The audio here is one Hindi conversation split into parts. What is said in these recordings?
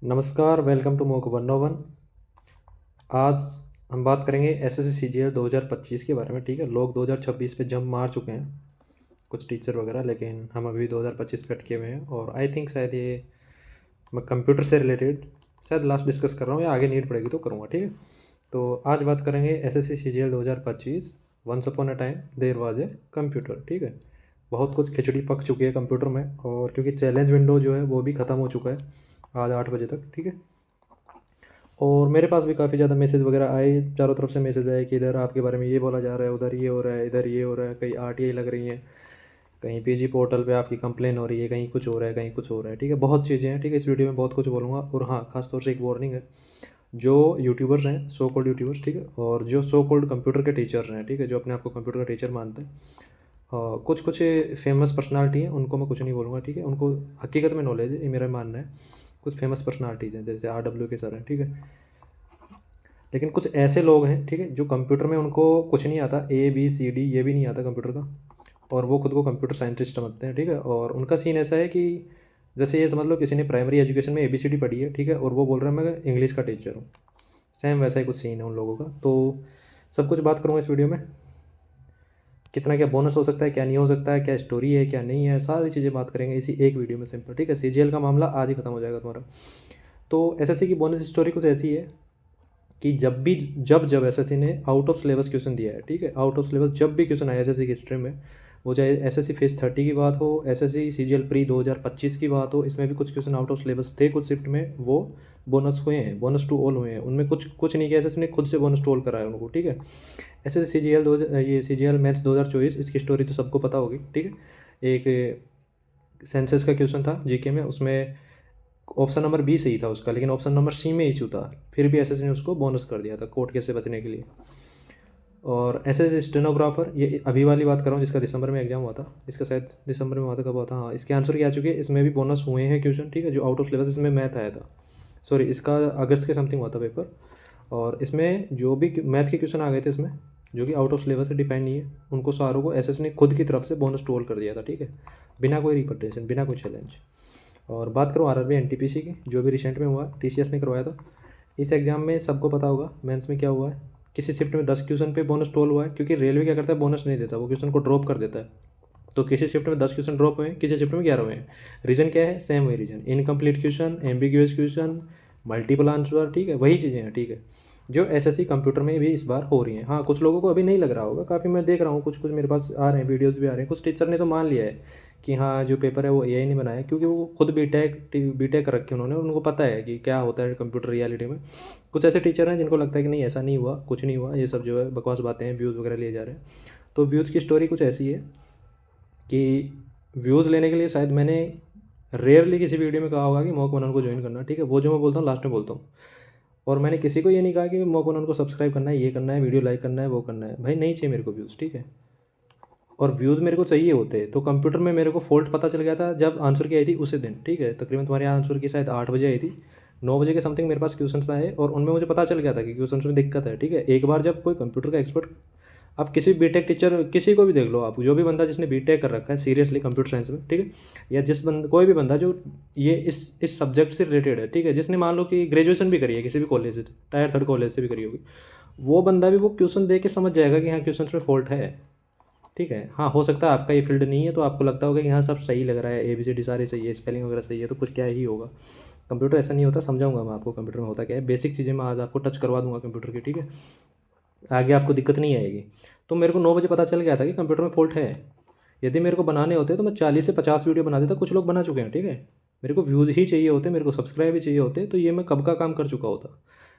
नमस्कार, वेलकम टू मोक 101। आज हम बात करेंगे एसएससी सीजीएल 2025 के बारे में। ठीक है, लोग 2026 पे जंप मार चुके हैं, कुछ टीचर वगैरह, लेकिन हम अभी 2025 पे अटके हुए हैं। और आई थिंक शायद ये मैं कंप्यूटर से रिलेटेड शायद लास्ट डिस्कस कर रहा हूँ, या आगे नीड पड़ेगी तो करूँगा। ठीक है, तो आज बात करेंगे SSC CGL 2025। Once upon a time there was a computer. ठीक है, बहुत कुछ खिचड़ी पक चुकी है कंप्यूटर में, और क्योंकि चैलेंज विंडो जो है वो भी ख़त्म हो चुका है आज 8 बजे तक। ठीक है, और मेरे पास भी काफ़ी ज़्यादा मैसेज वगैरह आए, चारों तरफ से मैसेज आए कि इधर आपके बारे में ये बोला जा रहा है, उधर ये हो रहा है, इधर ये हो रहा है, कहीं आरटीआई लग रही हैं, कहीं पीजी पोर्टल पे आपकी कंप्लेन हो रही है, कहीं कुछ हो रहा है, कहीं कुछ हो रहा है। ठीक है, बहुत चीज़ें हैं। ठीक है, इस वीडियो में बहुत कुछ बोलूँगा। और हाँ, खास तौर से एक वार्निंग है, जो यूट्यूबर्स हैं, सो कॉल्ड यूट्यूबर्स, ठीक है, और जो सो कॉल्ड कंप्यूटर के टीचर हैं, ठीक है, जो अपने आप को कंप्यूटर का टीचर मानते हैं, कुछ कुछ फेमस पर्सनालिटी हैं, उनको मैं कुछ नहीं बोलूँगा। ठीक है, उनको हकीकत में नॉलेज है, ये मेरा मानना है। कुछ फेमस पर्सनालिटीज़ हैं, जैसे RW के सर हैं। ठीक है, लेकिन कुछ ऐसे लोग हैं, ठीक है, जो कंप्यूटर में उनको कुछ नहीं आता, ABCD ये भी नहीं आता कंप्यूटर का, और वो खुद को कंप्यूटर साइंटिस्ट समझते हैं। ठीक है, और उनका सीन ऐसा है कि जैसे ये समझ लो किसी ने प्राइमरी एजुकेशन में ABCD पढ़ी है, ठीक है, और वो बोल रहा है मैं इंग्लिश का टीचर हूँ। सेम वैसा ही कुछ सीन है उन लोगों का। तो सब कुछ बात करूँगा इस वीडियो में, कितना क्या बोनस हो सकता है, क्या नहीं हो सकता है, क्या स्टोरी है, क्या नहीं है, सारी चीज़ें बात करेंगे इसी एक वीडियो में, सिंपल। ठीक है, CGL का मामला आज ही खत्म हो जाएगा तुम्हारा। तो SSC की बोनस स्टोरी कुछ ऐसी है कि जब एसएससी ने आउट ऑफ सिलेबस क्वेश्चन दिया है, ठीक है, आउट ऑफ सिलेबस जब भी क्वेश्चन आया एसएससी की हिस्ट्री में, वो चाहे एसएससी फेज 30 की बात हो, एसएससी सीजीएल प्री 2025 की बात हो, इसमें भी कुछ क्वेश्चन आउट ऑफ सिलेबस थे, कुछ शिफ्ट में वो बोनस हुए हैं, बोनस टू ऑल हुए हैं। उनमें कुछ कुछ नहीं किया, एसएससी ने खुद से बोनस टू ऑल कराया उनको। ठीक है, एसएससी सीजीएल ये सीजीएल मैथ्स 2024, इसकी स्टोरी तो सबको पता होगी। ठीक है, एक सेंसस का क्वेश्चन था जीके में, उसमें ऑप्शन नंबर बी सही था उसका, लेकिन ऑप्शन नंबर सी में इशू था, फिर भी एसएससी ने उसको बोनस कर दिया था कोर्ट केस से बचने के लिए। और एसएससी स्टेनोग्राफर, ये अभी वाली बात कर रहा हूँ जिसका दिसंबर में एग्जाम हुआ था, इसका शायद दिसंबर में हुआ था, कब हुआ था, हाँ, इसके आंसर क्या आ चुके हैं, इसमें भी बोनस हुए हैं क्वेश्चन। ठीक है, जो आउट ऑफ सिलेबस इसमें मैथ आया था, सॉरी, इसका अगस्त के समथिंग हुआ था पेपर, और इसमें जो भी मैथ के क्वेश्चन आ गए थे इसमें, जो कि आउट ऑफ सिलेबस से डिफाइन नहीं है, उनको सारों को एसएससी ने खुद की तरफ से बोनस टू ऑल कर दिया था। ठीक है, बिना कोई रिपटेशन, बिना कोई चैलेंज। और बात करूँ आरआरबी एनटीपीसी की, जो भी रिसेंट में हुआ, टीसीएस ने करवाया था। इस एग्जाम में सबको पता होगा मेंस में क्या हुआ है, किसी शिफ्ट में 10 क्वेश्चन पे बोनस टोल हुआ है, क्योंकि रेलवे क्या करता है, बोनस नहीं देता, वो क्वेश्चन को ड्रॉप कर देता है। तो किसी शिफ्ट में 10 क्वेश्चन ड्रॉप हुए हैं, किसी शिफ्ट में 11 हुए हैं। रीज़न क्या है, सेम वही reason, incomplete question, ambiguous question, multiple answer. ठीक है, वही चीज़ें हैं। ठीक है, जो एसएससी कंप्यूटर में भी इस बार हो रही हैं। हाँ, कुछ लोगों को अभी नहीं लग रहा होगा, काफ़ी मैं देख रहा हूँ, कुछ कुछ मेरे पास आ रहे हैं, वीडियोस भी आ रहे हैं, कुछ टीचर ने तो मान लिया है कि हाँ, जो पेपर है वो एआई ने बनाया है, क्योंकि वो खुद बीटेक कर रखे उन्होंने, उनको पता है कि क्या होता है कंप्यूटर रियलिटी में। कुछ ऐसे टीचर हैं जिनको लगता है कि नहीं, ऐसा नहीं हुआ, कुछ नहीं हुआ, ये सब जो है बकवास बातें हैं, व्यूज़ वगैरह लिए जा रहे हैं। तो व्यूज़ की स्टोरी कुछ ऐसी है कि व्यूज़ लेने के लिए शायद मैंने रेयरली किसी वीडियो में कहा होगा कि मॉक 101 को ज्वाइन करना। ठीक है, वो जो मैं बोलता हूँ लास्ट में बोलता हूँ। और मैंने किसी को ये नहीं कहा कि मॉक 101 को सब्सक्राइब करना है, ये करना है, वीडियो लाइक करना है, वो करना है। भाई नहीं चाहिए मेरे को व्यूज़। ठीक है, और व्यूज़ मेरे को चाहिए होते। तो कंप्यूटर में मेरे को फॉल्ट पता चल गया था जब आंसर की आई थी उसी दिन। ठीक है, तकरीबन तुम्हारे आंसर की शायद 8 बजे आई थी, 9 बजे के समथिंग मेरे पास क्वेश्चन आए, और उनमें मुझे पता चल गया था कि क्वेश्चन में दिक्कत है। ठीक है, एक बार जब कोई कंप्यूटर का एक्सपर्ट, आप किसी बीटेक टीचर, किसी को भी देख लो, आप जो भी बंदा जिसने बीटेक कर रखा है सीरियसली कंप्यूटर साइंस में, ठीक है, या कोई भी बंदा जो ये इस सब्जेक्ट से रिलेटेड है, ठीक है, जिसने मान लो कि ग्रेजुएशन भी करी है किसी भी कॉलेज से, टायर 3 कॉलेज से भी करी होगी, वो बंदा भी वो क्वेश्चन देख के समझ जाएगा कि हाँ, क्वेश्चन में फॉल्ट है। ठीक है, हाँ, हो सकता है आपका ये फील्ड नहीं है, तो आपको लगता होगा कि हाँ, सब सही लग रहा है, ABCD सारे सही है, स्पेलिंग वगैरह सही है, तो कुछ क्या ही होगा। कंप्यूटर ऐसा नहीं होता, समझाऊंगा मैं आपको कंप्यूटर में होता क्या है, बेसिक चीज़ें मैं आज आपको टच करवा दूंगा कंप्यूटर की। ठीक है, आगे आपको दिक्कत नहीं आएगी। तो मेरे को 9 बजे पता चल गया था कि कंप्यूटर में फॉल्ट है। यदि मेरे को बनाने होते तो मैं 40 से 50 वीडियो बना देता, कुछ लोग बना चुके हैं। ठीक है, मेरे को व्यूज़ ही चाहिए होते, मेरे को सब्सक्राइब ही चाहिए होते, तो ये मैं कब का काम कर चुका होता।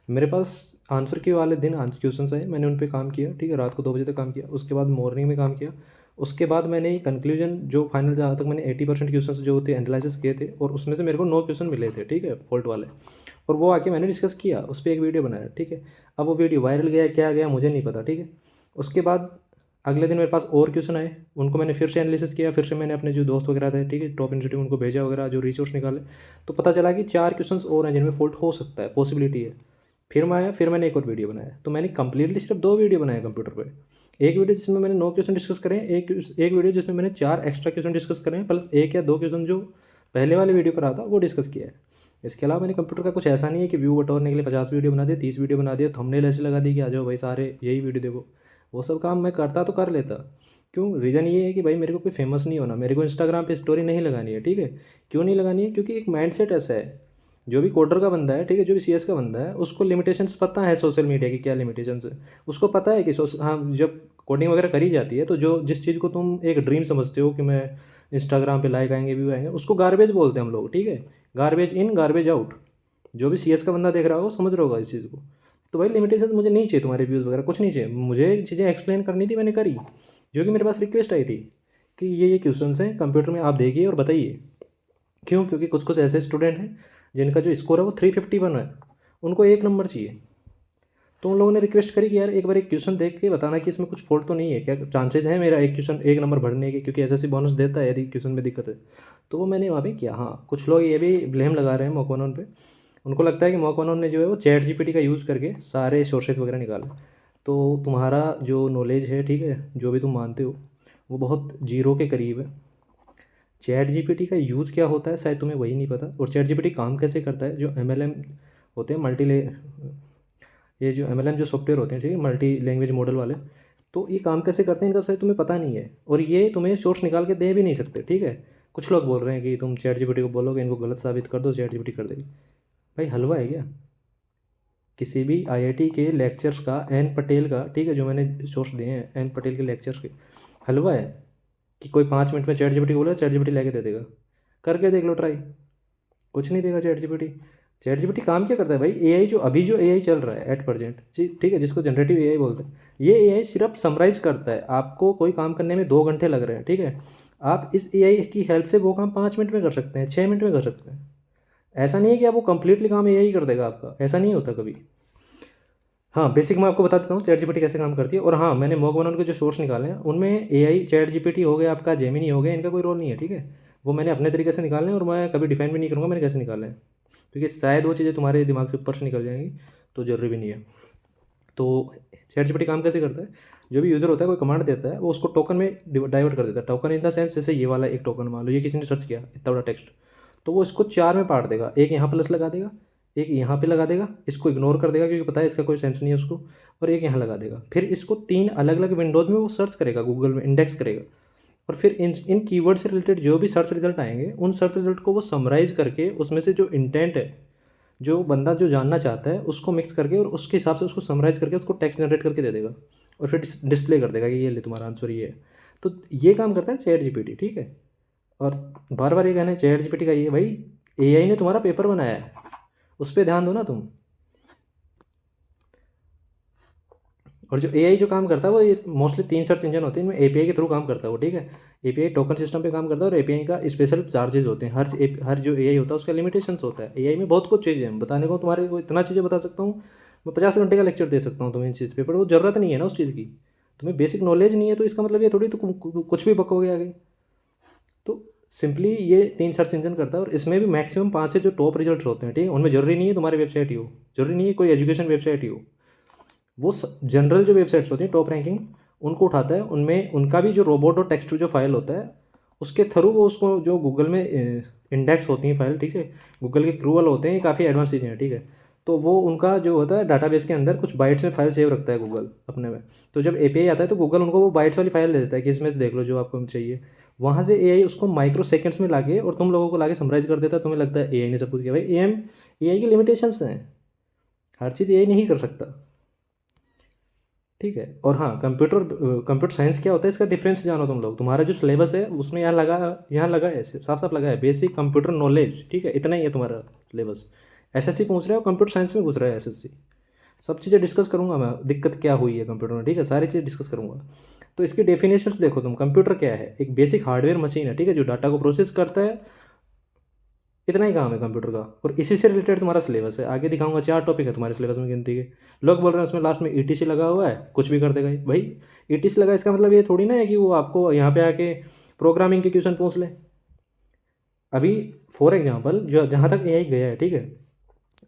मेरे पास आंसर के वाले दिन आंसर क्वेश्चन आए, मैंने उन पर काम किया। ठीक है, रात को 2 बजे तक काम किया, उसके बाद मॉर्निंग में काम किया, उसके बाद मैंने कंक्लूजन जो फाइनल, जहाँ तक मैंने 80% क्वेश्चन जो थे एनालिसिस किए थे, और उसमें से मेरे को 9 क्वेश्चन मिले थे, ठीक है, फॉल्ट वाले, और वो आके मैंने डिस्कस किया, उस पर एक वीडियो बनाया। ठीक है, अब वो वीडियो वायरल गया क्या गया मुझे नहीं पता। ठीक है, उसके बाद अगले दिन मेरे पास और क्वेश्चन आए, उनको मैंने फिर से एनालिसिस किया, फिर से मैंने अपने जो दोस्त वगैरह थे, ठीक है, टॉप इंस्टीट्यूट, उनको भेजा वगैरह, जो रिसोर्स निकाले, तो पता चला कि 4 क्वेश्चन और हैं जिनमें फॉल्ट हो सकता है, पॉसिबिलिटी है। फिर मैं आया, फिर मैंने एक और वीडियो बनाया, तो मैंने कंप्लीटली सिर्फ 2 वीडियो बनाए कंप्यूटर पर। एक वीडियो जिसमें मैंने 9 क्वेश्चन डिस्कस करें, एक वीडियो जिसमें मैंने 4 एक्स्ट्रा क्वेश्चन डिस्कस करें, प्लस 1 या 2 क्वेश्चन जो पहले वाले वीडियो पर रहा था वो डिस्कस किया है। इसके अलावा मैंने कंप्यूटर का कुछ ऐसा नहीं है कि व्यू बटोरने के लिए 50 वीडियो बना दिए, 30 वीडियो बना दिए, थंबनेल ऐसे लगा दी कि आ जाओ भाई सारे यही वीडियो देखो। वो सब काम मैं करता तो कर लेता। क्यों? रीज़न ये है कि भाई मेरे को कोई फेमस नहीं होना, मेरे को इंस्टाग्राम पे स्टोरी नहीं लगानी है, ठीक है। क्यों नहीं लगानी है? क्योंकि एक माइंडसेट ऐसा है, जो भी कोडर का बंदा है, ठीक है, जो भी सीएस का बंदा है, उसको लिमिटेशंस पता है सोशल मीडिया की क्या लिमिटेशंस है। उसको पता है कि हाँ, जब कोडिंग वगैरह करी जाती है तो जो जिस चीज़ को तुम एक ड्रीम समझते हो कि मैं इंस्टाग्राम पे लाइक आएंगे, व्यू आएंगे, उसको गार्बेज बोलते हैं हम लोग, ठीक है। Garbage in garbage out. जो भी सीएस का बंदा देख रहा हो समझ रहा होगा इस चीज़ को। तो भाई लिमिटेशन मुझे नहीं चाहिए, तुम्हारे व्यूज़ वगैरह कुछ नहीं चाहिए, मुझे चीज़ें एक्सप्लेन करनी थी, मैंने करी। जो कि मेरे पास रिक्वेस्ट आई थी कि ये क्वेश्चंस हैं कंप्यूटर में, आप देखिए और बताइए। क्यों? क्योंकि कुछ कुछ ऐसे स्टूडेंट हैं जिनका जो स्कोर है वो 351 है, उनको 1 नंबर चाहिए। तो उन लोगों ने रिक्वेस्ट करी कि यार एक बार एक क्वेश्चन देख के बताना कि इसमें कुछ फॉल्ट तो नहीं है, क्या चांसेस है मेरा एक क्वेश्चन 1 नंबर भरने के, क्योंकि एसएससी बोनस देता है यदि क्वेश्चन में दिक्कत है। तो वो मैंने वहाँ पे किया। हाँ, कुछ लोग ये भी ब्लेम लगा रहे हैं मॉकवनॉन पे, उनको लगता है कि मॉकवनॉन ने जो है वो चैट जीपीटी का यूज़ करके सारे सोर्सेज वगैरह निकाले। तो तुम्हारा जो नॉलेज है, ठीक है, जो भी तुम मानते हो वो बहुत जीरो के करीब है। चैट जीपीटी का यूज़ क्या होता है शायद तुम्हें वही नहीं पता, और चैट जीपीटी काम कैसे करता है। जो एमएलएम होते हैं ये जो एमएलएम जो सॉफ्टवेयर होते हैं, ठीक है, मल्टी लैंग्वेज मॉडल वाले, तो ये काम कैसे करते हैं इनका शायद तुम्हें पता नहीं है, और ये तुम्हें सोर्स निकाल के दे भी नहीं सकते, ठीक है। कुछ लोग बोल रहे हैं कि तुम चैट जीपीटी को बोलोगे इनको गलत साबित कर दो, चैट जीपीटी कर देगी। भाई हलवा है क्या? किसी भी आईआईटी के लेक्चर्स का, एन पटेल का, ठीक है, जो मैंने सोर्स दिए हैं एन पटेल के लेक्चर्स के, हलवा है कि कोई 5 मिनट में चैट जीपीटी बोला चैट जीपीटी लेके दे देगा? करके देख लो ट्राई, कुछ नहीं देगा चैट जीपीटी। चैट जीपीटी काम क्या करता है भाई? एआई जो एआई चल रहा है एट प्रेजेंट, ठीक है, जिसको जनरेटिव एआई बोलते हैं, ये एआई सिर्फ समराइज करता है। आपको कोई काम करने में 2 घंटे लग रहे हैं, ठीक है, आप इस एआई की हेल्प से वो काम 5 मिनट में कर सकते हैं, 6 मिनट में कर सकते हैं। ऐसा नहीं है कि आप वो कंप्लीटली काम एआई कर देगा आपका, ऐसा नहीं होता कभी। हाँ, बेसिक मैं आपको बता देता हूँ चैट जीपीटी कैसे काम करती है। और हाँ, मैंने मॉक वन के जो सोर्स निकाले हैं उनमें एआई, चैट जीपीटी हो गया, आपका जेमिनी हो गया, इनका कोई रोल नहीं है, ठीक है। वो मैंने अपने तरीके से निकाले हैं, और मैं कभी डिफाइन भी नहीं करूँगा मैंने कैसे निकाले हैं, क्योंकि शायद वो चीज़ें तुम्हारे दिमाग से ऊपर से निकल जाएंगी, तो ज़रूरी भी नहीं है। तो चैट जीपीटी काम कैसे करता है? जो भी यूज़र होता है कोई कमांड देता है, वो उसको टोकन में डाइवर्ट कर देता है। टोकन इन द सेंस, जैसे ये वाला एक टोकन मान लो, ये किसी ने सर्च किया इतना बड़ा टेक्स्ट, तो वो इसको 4 में बांट देगा। एक यहाँ प्लस लगा देगा, एक यहाँ पे लगा देगा, इसको इग्नोर कर देगा क्योंकि पता है इसका कोई सेंस नहीं है उसको, और एक यहाँ लगा देगा। फिर इसको 3 अलग अलग विंडोज़ में वो सर्च करेगा, गूगल में इंडेक्स करेगा, और फिर इन कीवर्ड से रिलेटेड जो भी सर्च रिजल्ट आएंगे, उन सर्च रिजल्ट को वो समराइज़ करके उसमें से जो इंटेंट है, जो बंदा जो जानना चाहता है, उसको मिक्स करके और उसके हिसाब से उसको समराइज़ करके उसको टेक्स्ट जनरेट करके दे देगा, और फिर डिस्प्ले कर देगा कि ये ले तुम्हारा आंसर ये है। तो ये काम करता है चैट जीपीटी, ठीक है। और बार बार ये कहना है चैट जीपीटी का, ये भाई एआई ने तुम्हारा पेपर बनाया है, उस पर ध्यान दो ना तुम। और जो एआई जो काम करता है वो ये मोस्टली 3 सर्च इंजन होते हैं, इनमें एपीआई के थ्रू काम करता है वो, ठीक है। एपीआई टोकन सिस्टम पे काम करता है, और एपीआई का स्पेशल चार्जेस होते हैं। हर जो एआई होता है उसका लिमिटेशंस होता है। एआई में बहुत कुछ चीज़ें हैं बताने को, तुम्हारे को इतना चीज़ें बता सकता हूँ मैं, 50 घंटे का लेक्चर दे सकता हूँ तुम्हें इन चीज़ पे, पर वो ज़रूरत नहीं है ना उस चीज़ की। तुम्हें बेसिक नॉलेज नहीं है तो इसका मतलब ये थोड़ी तो कुछ भी बकोगे आगे। तो सिंपली ये 3 सर्च इंजन करता है, और इसमें भी मैक्सिमम 5 से जो टॉप रिजल्ट्स होते हैं, ठीक है, उनमें ज़रूरी नहीं है तुम्हारी वेबसाइट ही हो, ज़रूरी नहीं है कोई एजुकेशन वेबसाइट ही हो, वो जनरल जो वेबसाइट्स होती हैं टॉप रैंकिंग, उनको उठाता है। उनमें उनका भी जो रोबोट और टेक्स्ट जो फाइल होता है, उसके थ्रू वो उसको जो गूगल में इंडेक्स होती हैं फाइल, ठीक है, गूगल के क्रूअल होते हैं, ये काफ़ी एडवांस चीज़ें हैं, ठीक है। तो वो उनका जो होता है डाटाबेस के अंदर कुछ बाइट्स में फाइल सेव रखता है गूगल अपने में। तो जब एपीआई आता है तो गूगल उनको वो बाइट्स वाली फाइल दे देता है कि इसमें से देख लो जो आपको चाहिए। वहाँ से एआई उसको माइक्रो सेकेंड्स में लाके और तुम लोगों को लाके समराइज कर देता है। तुम्हें लगता है एआई ने सब कुछ किया, भाई एआई की लिमिटेशंस हैं, हर चीज़ एआई नहीं कर सकता, ठीक है। और हाँ, कंप्यूटर साइंस क्या होता है इसका डिफरेंस जानो तुम लोग। तुम्हारा जो सिलेबस है उसमें यहाँ लगा है, साफ साफ लगा है बेसिक कंप्यूटर नॉलेज, ठीक है, इतना ही है तुम्हारा सिलेबस। एसएससी पूछ रहा है और कंप्यूटर साइंस में घुस रहा है एसएससी। सब चीज़ें डिस्कस करूँगा मैं, दिक्कत क्या हुई है कंप्यूटर में, ठीक है, सारी चीज़ डिस्कस करूँगा। तो इसकी डेफिनेशंस देखो तुम, कंप्यूटर क्या है? एक बेसिक हार्डवेयर मशीन है, ठीक है, जो डाटा को प्रोसेस करता है, इतना ही काम है कंप्यूटर का। और इसी से रिलेटेड तुम्हारा सिलेबस है, आगे दिखाऊंगा 4 टॉपिक है तुम्हारे सिलेबस में गिनती के। लोग बोल रहे हैं उसमें लास्ट में ईटीसी लगा हुआ है, कुछ भी कर देगा भाई। ईटीसी लगा इसका मतलब ये थोड़ी ना है कि वो आपको यहाँ पे आके प्रोग्रामिंग के क्वेश्चन पूछ ले। अभी फॉर एग्जांपल जो जहाँ तक एआई गया है, ठीक है,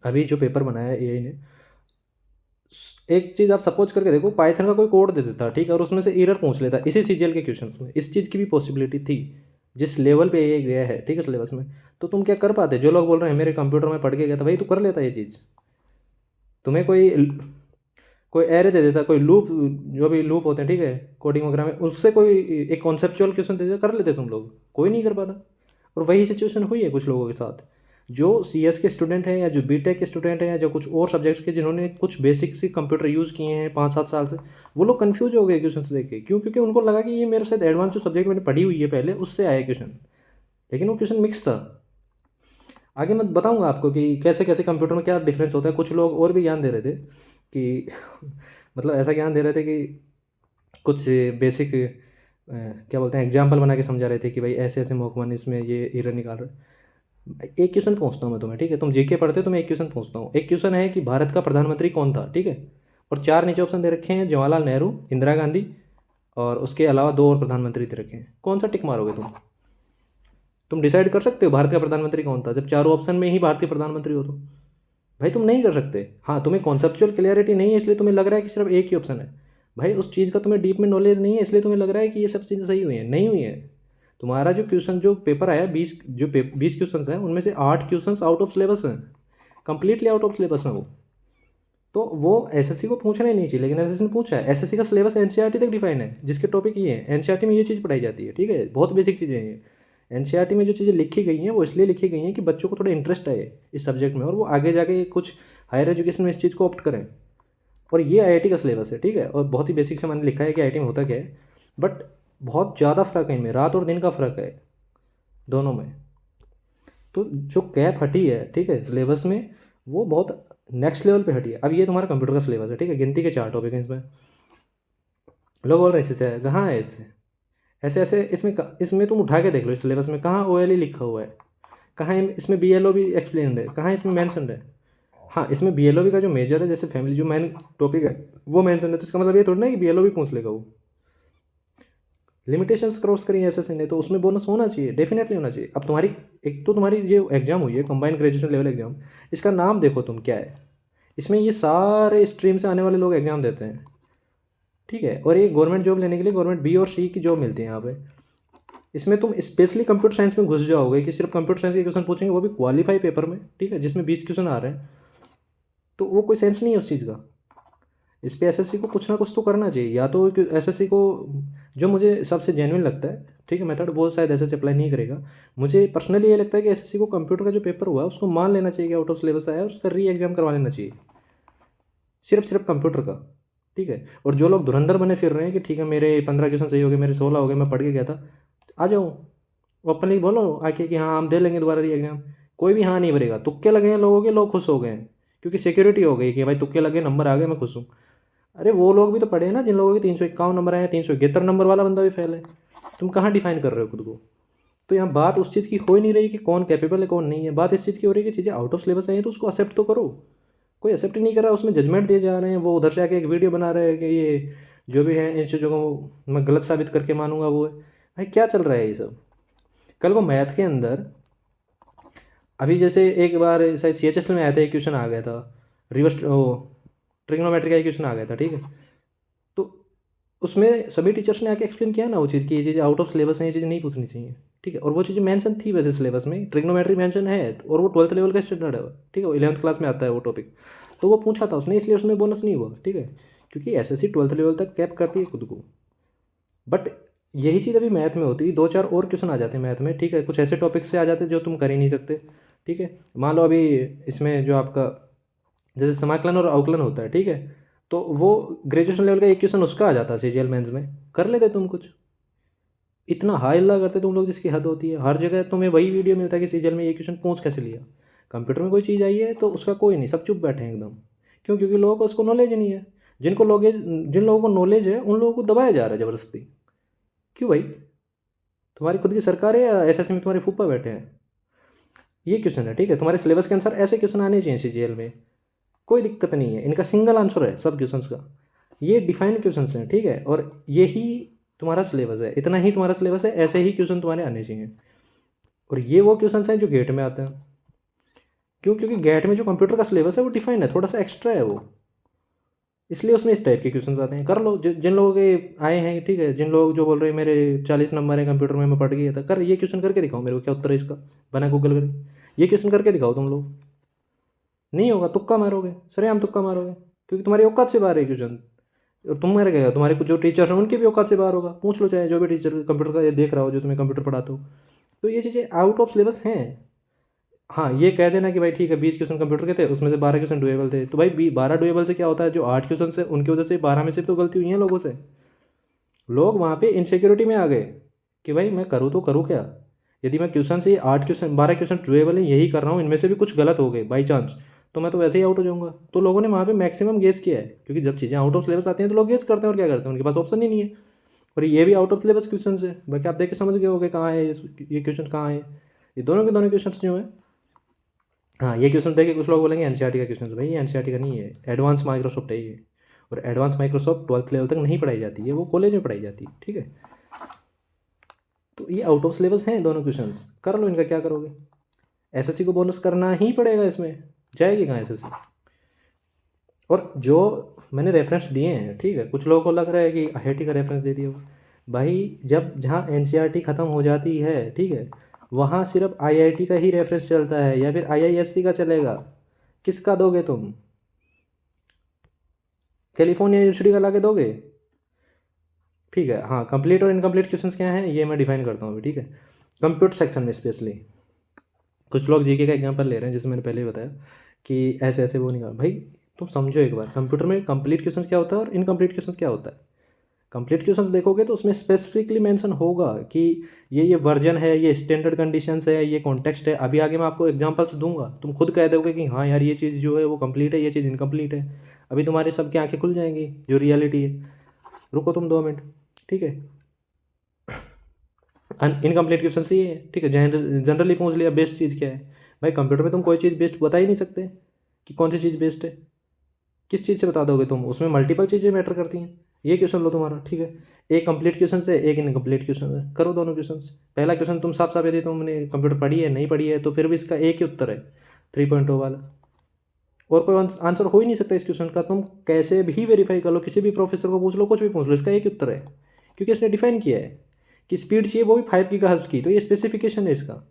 अभी जो पेपर बनाया है एआई ने, एक चीज़ आप सपोज करके देखो, पाइथन का कोई कोड दे देता, ठीक है, और उसमें से एरर पूछ लेता इसी सीजीएल के क्वेश्चन में, इस चीज़ की भी पॉसिबिलिटी थी। जिस लेवल पे ये गया है, ठीक है, सिलेबस में, तो तुम क्या कर पाते? जो लोग बोल रहे हैं मेरे कंप्यूटर में पढ़ के गया था, भाई तू कर लेता ये चीज़। तुम्हें कोई कोई एरे दे देता, कोई लूप, जो भी लूप होते हैं, ठीक है, कोडिंग वगैरह में, उससे कोई एक कॉन्सेप्चुअल क्वेश्चन दे देता, कर लेते तुम लोग, कोई नहीं कर पाता। और वही सिचुएशन हुई है कुछ लोगों के साथ, जो सी एस के स्टूडेंट हैं या जो बी टेक के स्टूडेंट हैं या जो कुछ और सब्जेक्ट्स के जिन्होंने कुछ बेसिक सी कंप्यूटर यूज़ किए हैं 5-7 साल से, वो लोग कन्फ्यूज हो गए क्वेश्चन देख के। क्यों? क्योंकि उनको लगा कि ये मेरे साथ एडवांस जो सब्जेक्ट मैंने पढ़ी हुई है पहले, उससे आया क्वेश्चन, लेकिन वो क्वेश्चन मिक्स था। आगे मैं बताऊंगा आपको कि कैसे कैसे कंप्यूटर में क्या डिफरेंस होता है। कुछ लोग और भी ज्ञान दे रहे थे कि मतलब ऐसा ज्ञान दे रहे थे कि कुछ बेसिक क्या बोलते हैं, एग्जाम्पल बना के समझा रहे थे कि भाई ऐसे ऐसे मौकमन इसमें ये एरर निकाल रहे। एक क्वेश्चन पूछता हूँ मैं तुम्हें, ठीक है, तुम जीके पढ़ते हो, तो मैं एक क्वेश्चन पूछता हूँ। एक क्वेश्चन है कि भारत का प्रधानमंत्री कौन था, ठीक है, और 4 नीचे ऑप्शन दे रखे हैं, जवाहरलाल नेहरू, इंदिरा गांधी, और उसके अलावा 2 और प्रधानमंत्री दे रखे हैं। कौन सा टिक मारोगे तुम डिसाइड कर सकते हो भारत का प्रधानमंत्री कौन था जब चारों ऑप्शन में ही भारतीय प्रधानमंत्री हो? तो भाई तुम नहीं कर सकते। हाँ, तुम्हें कॉन्सेप्चुअल क्लियरिटी नहीं है, इसलिए तुम्हें लग रहा है कि सिर्फ एक ही ऑप्शन है। भाई उस चीज़ का तुम्हें डीप में नॉलेज नहीं है, इसलिए तुम्हें लग रहा है कि ये सब चीज़ें सही हुई हैं, नहीं हुई है। तुम्हारा जो क्वेश्चन, जो पेपर आया 20 क्वेश्चन हैं, उनमें से 8 क्वेश्चन आउट ऑफ सिलेबस हैं, कंप्लीटली आउट ऑफ सिलेबस हैं वो। तो वो एसएससी को पूछना ही नहीं चाहिए, लेकिन एसएससी ने पूछा है। एसएससी का सिलेबस एनसीईआरटी तक डिफाइन है, जिसके टॉपिक ये है, एनसीईआरटी में ये चीज़ पढ़ाई जाती है, ठीक है, बहुत बेसिक चीज़ें हैं ये। एनसीईआरटी में जो चीज़ें लिखी गई हैं वो इसलिए लिखी गई हैं कि बच्चों को थोड़ा इंटरेस्ट आए इस सब्जेक्ट में, और वो आगे जाके कुछ हायर एजुकेशन में इस चीज़ को ऑप्ट करें। और ये आईआईटी का सिलेबस है, ठीक है, और बहुत ही बेसिक से मैंने लिखा है कि आईआईटी में होता क्या है, बट बहुत ज़्यादा फ़र्क है इनमें, रात और दिन का फ़र्क है दोनों में। तो जो कैप हटी है, ठीक है, सिलेबस में, वो बहुत नेक्स्ट लेवल पे हटी है। अब ये तुम्हारा कंप्यूटर का सिलेबस है, ठीक है, गिनती के 4 टॉपिक हैं इसमें। लोग बोल रहे हैं इससे कहाँ है, इससे ऐसे ऐसे इसमें तुम उठा के देख लो, इस सिलेबस में कहाँ ओएलई लिखा हुआ है, कहाँ इसमें बीएलओ भी एक्सप्लेन्ड है, कहाँ इसमें मैंशनड है। हाँ, इसमें बीएलओ का जो मेजर है, जैसे फैमिली जो मेन टॉपिक है वो मैंशन है, तो इसका मतलब ये थोड़ा ना कि बीएलओ भी पूछ लेगा वो। लिमिटेशंस क्रॉस करी एसएससी ने, तो उसमें बोनस होना चाहिए, डेफिनेटली होना चाहिए। अब तुम्हारी, एक तो तुम्हारी जो एग्जाम हुई है कंबाइंड ग्रेजुएशन लेवल एग्जाम, इसका नाम देखो तुम क्या है। इसमें ये सारे स्ट्रीम से आने वाले लोग एग्जाम देते हैं, ठीक है, और ये गवर्नमेंट जॉब लेने के लिए गवर्नमेंट बी और सी की जॉब मिलती है यहाँ पे। इसमें तुम स्पेशली कंप्यूटर साइंस में घुस जाओगे कि सिर्फ कंप्यूटर साइंस के क्वेश्चन पूछेंगे, वो भी क्वालिफाई पेपर में, ठीक है, जिसमें 20 क्वेश्चन आ रहे हैं, तो वो कोई सेंस नहीं है उस चीज़ का। इस पे एसएससी को कुछ ना कुछ तो करना चाहिए, या तो एसएससी को, जो मुझे सबसे जेन्युइन लगता है, ठीक है, मेथड वो शायद एसएससी अप्लाई नहीं करेगा। मुझे पर्सनली ये लगता है कि एसएससी को कंप्यूटर का जो पेपर हुआ है उसको मान लेना चाहिए कि आउट ऑफ सिलेबस आया है, उसका री एग्जाम करवा लेना चाहिए, सिर्फ कंप्यूटर का, ठीक है। और जो लोग धुरंधर बने फिर रहे हैं कि ठीक है मेरे 15 क्वेश्चन सही हो गए, मेरे 16 हो गए, मैं पढ़ के गया था, आ जाओ ओपनली बोलो आके कि हाँ हम दे लेंगे दोबारा री एग्जाम। कोई भी हाँ नहीं भरेगा। तुक्के लगे हैं लोगों के, लोग खुश हो गए हैं क्योंकि सिक्योरिटी हो गई कि भाई तुक्के लगे, नंबर आ गए, मैं खुश हूँ। अरे वो लोग भी तो पढ़े हैं ना जिन लोगों के 351 नंबर आए, 371 नंबर वाला बंदा भी फेल है। तुम कहाँ डिफाइन कर रहे हो खुद को? तो यहाँ बात उस चीज़ की हो ही नहीं रही कि कौन कैपेबल है कौन नहीं है, बात इस चीज़ की हो रही है कि चीज़ें आउट ऑफ सिलेबस आई हैं तो उसको एक्सेप्ट तो करो। कोई एक्सेप्ट ही नहीं कर रहा, उसमें जजमेंट दिए जा रहे हैं। वो उधर से आके एक वीडियो बना रहे हैं कि ये जो भी है इन चीज़ों को मैं गलत साबित करके मानूंगा वो है। भाई क्या चल रहा है ये सब? कल को मैथ के अंदर, अभी जैसे एक बार शायद सीएचएसएल में आया था, एक क्वेश्चन आ गया था, रिवर्स वो ट्रिग्नोमेट्री का एक क्वेश्चन आ गया था, ठीक है, तो उसमें सभी टीचर्स ने आके एक्सप्लेन किया ना वो चीज़ कि ये चीज़ आउट ऑफ सिलेबस है, ये चीज़ नहीं पूछनी चाहिए, ठीक है, और वो चीज़ें मेंशन थी वैसे सिलेबस में, ट्रिग्नोमेट्री मेंशन है, और वो 12th लेवल का स्टैंडर्ड है, ठीक है, 11th क्लास में आता है वो टॉपिक, तो वो पूछा था उसने, इसलिए उसमें बोनस नहीं हुआ, ठीक है, क्योंकि एसएससी 12th लेवल तक कैप करती है खुद को। बट यही चीज़ अभी मैथ में होती है, 2-4 और क्वेश्चन आ जाते हैं मैथ में, ठीक है, कुछ ऐसे टॉपिक से आ जाते हैं जो तुम कर ही नहीं सकते, ठीक है। मान लो अभी इसमें जो आपका जैसे समाकलन और अवकलन होता है, ठीक है, तो वो ग्रेजुएशन लेवल का एक क्वेश्चन उसका आ जाता है सीजीएल मेंस में, कर लेते तुम कुछ। इतना हाई अल्लाह करते तुम लोग जिसकी हद होती है। हर जगह तुम्हें वही वीडियो मिलता है कि सीजीएल में ये क्वेश्चन पूछ कैसे लिया। कंप्यूटर में कोई चीज़ आई है तो उसका कोई नहीं, सब चुप बैठे हैं एकदम। क्यों? क्योंकि लोगों को उसको नॉलेज नहीं है। जिन लोगों को नॉलेज है उन लोगों को दबाया जा रहा है ज़बरदस्ती। क्यों भाई? तुम्हारी खुद की सरकार है या एसएससी में तुम्हारे फूफा बैठे हैं? ये क्वेश्चन है, ठीक है, तुम्हारे सिलेबस के अनुसार ऐसे क्वेश्चन आने चाहिए सीजीएल में, कोई दिक्कत नहीं है। इनका सिंगल आंसर है सब क्वेश्चंस का, ये डिफाइंड क्वेश्चंस हैं, ठीक है, और यही तुम्हारा सिलेबस है, इतना ही तुम्हारा सिलेबस है, ऐसे ही क्वेश्चन तुम्हारे आने चाहिए। और ये वो क्वेश्चंस हैं जो गेट में आते हैं। क्यों? क्योंकि गेट में जो कंप्यूटर का सिलेबस है वो डिफाइंड है, थोड़ा सा एक्स्ट्रा है वो, इसलिए उसमें इस टाइप के क्वेश्चन आते हैं। कर लो, जिन लोगों के आए हैं, ठीक है, जिन लोग जो बोल रहे हैं मेरे 40 नंबर है कंप्यूटर में, मैं पढ़ गया था, कर ये क्वेश्चन करके दिखाओ मेरे को क्या उत्तर है इसका, बना गूगल करके ये क्वेश्चन करके दिखाओ तुम लोग। नहीं होगा, तुक्का मारोगे, सरेआम तुक्का मारोगे, क्योंकि तुम्हारी औकात से बाहर है क्वेश्चन। और तुम मर गए, तुम्हारे कुछ जो टीचर हैं उनकी भी औकात से बाहर होगा, पूछ लो चाहे जो भी टीचर कंप्यूटर का ये देख रहा हो, जो तुम्हें कंप्यूटर पढ़ाते हो। तो ये चीज़ें आउट ऑफ सिलेबस हैं। हाँ, ये कह देना कि भाई ठीक है 20 क्वेश्चन कंप्यूटर के थे, उसमें से 12 क्वेश्चन डुएबल थे, तो भाई 12 डुएबल से क्या होता है, जो 8 क्वेश्चन से उनकी वजह से 12 में से तो गलती हुई है लोगों से। लोग वहाँ पे इनसिक्योरिटी में आ गए कि भाई मैं करूँ तो करूँ क्या, यदि मैं क्वेश्चन से 8 क्वेश्चन 12 क्वेश्चन डुएबल है यही कर रहा हूँ, इनमें से भी कुछ गलत हो गए बाई चांस, तो मैं तो वैसे ही आउट हो जाऊंगा। तो लोगों ने वहाँ पे मैक्सिमम गेस किया है, क्योंकि जब चीज़ें आउट ऑफ सिलेबस आती हैं तो लोग गेस करते हैं, और क्या करते हैं, उनके पास ऑप्शन ही नहीं है। और ये भी आउट ऑफ सिलेबस क्वेश्चन है, बाकी आप देख के समझ गए होगे कहाँ है ये क्वेश्चन कहाँ है। ये दोनों के दोनों क्वेश्चन जो है, हाँ ये क्वेश्चन देखिए कुछ लोग बोलेंगे एनसीईआरटी का क्वेश्चन, भाई ये एनसीईआरटी का नहीं है, एडवांस माइक्रोसॉफ्ट है ये। और एडवांस माइक्रोसॉफ्ट 12th लेवल तक नहीं पढ़ाई जाती है, वो कॉलेज में पढ़ाई जाती है, ठीक है। तो ये आउट ऑफ सिलेबस हैं दोनों क्वेश्चंस, कर लो, इनका क्या करोगे। एसएससी को बोनस करना ही पड़ेगा, इसमें जाएगी कहाँ एसएससी। और जो मैंने रेफरेंस दिए हैं, ठीक है, कुछ लोगों को लग रहा है कि आईआईटी का रेफरेंस दे दिया हो, भाई जब जहाँ एनसीईआरटी ख़त्म हो जाती है, ठीक है, वहाँ सिर्फ आईआईटी का ही रेफरेंस चलता है, या फिर आईआईएससी का चलेगा। किसका दोगे तुम, कैलिफोर्निया यूनिवर्सिटी का ला के दोगे, ठीक है। हाँ, कंप्लीट और इनकम्प्लीट क्वेश्चंस क्या हैं ये मैं डिफाइन करता हूँ अभी, ठीक है। कंप्यूटर सेक्शन में स्पेशली कुछ लोग जीके का एग्जांपल ले रहे हैं, जैसे मैंने पहले ही बताया कि ऐसे ऐसे वो नहीं कहा। भाई तुम समझो एक बार, कंप्यूटर में कंप्लीट क्वेश्चन क्या होता है और इनकम्प्लीट क्वेश्चन क्या होता है। कंप्लीट क्वेश्चन देखोगे तो उसमें स्पेसिफिकली मेंशन होगा कि ये वर्जन है, ये स्टैंडर्ड कंडीशंस है, ये कॉन्टेक्स्ट है। अभी आगे मैं आपको एग्जांपल्स दूंगा, तुम खुद कह दोगे कि हाँ यार ये चीज़ जो है वो कंप्लीट है, ये चीज़ इनकम्प्लीट है। अभी तुम्हारी सबकी आंखें खुल जाएंगी जो रियलिटी है। रुको तुम 2 मिनट, ठीक है। इनकम्प्लीट क्वेश्चन ही है, ठीक है, जनरली पूछ लिया बेस्ट चीज़ क्या है। भाई कंप्यूटर में तुम कोई चीज़ बेस्ट बता ही नहीं सकते कि कौन सी चीज़ बेस्ट है, किस चीज़ से बता दोगे तुम, उसमें मल्टीपल चीज़ें मैटर करती हैं। ये क्वेश्चन लो तुम्हारा, ठीक है, एक कंप्लीट क्वेश्चन है एक इनकम्प्लीट क्वेश्चन है, करो दोनों क्वेश्चन। पहला क्वेश्चन तुम साफ साफ यदि तुमने कंप्यूटर पढ़ी है नहीं पढ़ी है तो फिर भी इसका एक ही उत्तर है 3.0 वाला, और कोई आंसर हो ही नहीं सकता इस क्वेश्चन का। तुम कैसे भी वेरीफाई कर लो, किसी भी प्रोफेसर को पूछ लो, कुछ भी पूछ लो, इसका एक ही उत्तर है, क्योंकि इसने डिफाइन किया है कि स्पीड चाहिए वो भी 5 गीगाहर्ट्ज़ की, तो ये स्पेसिफिकेशन है इसका।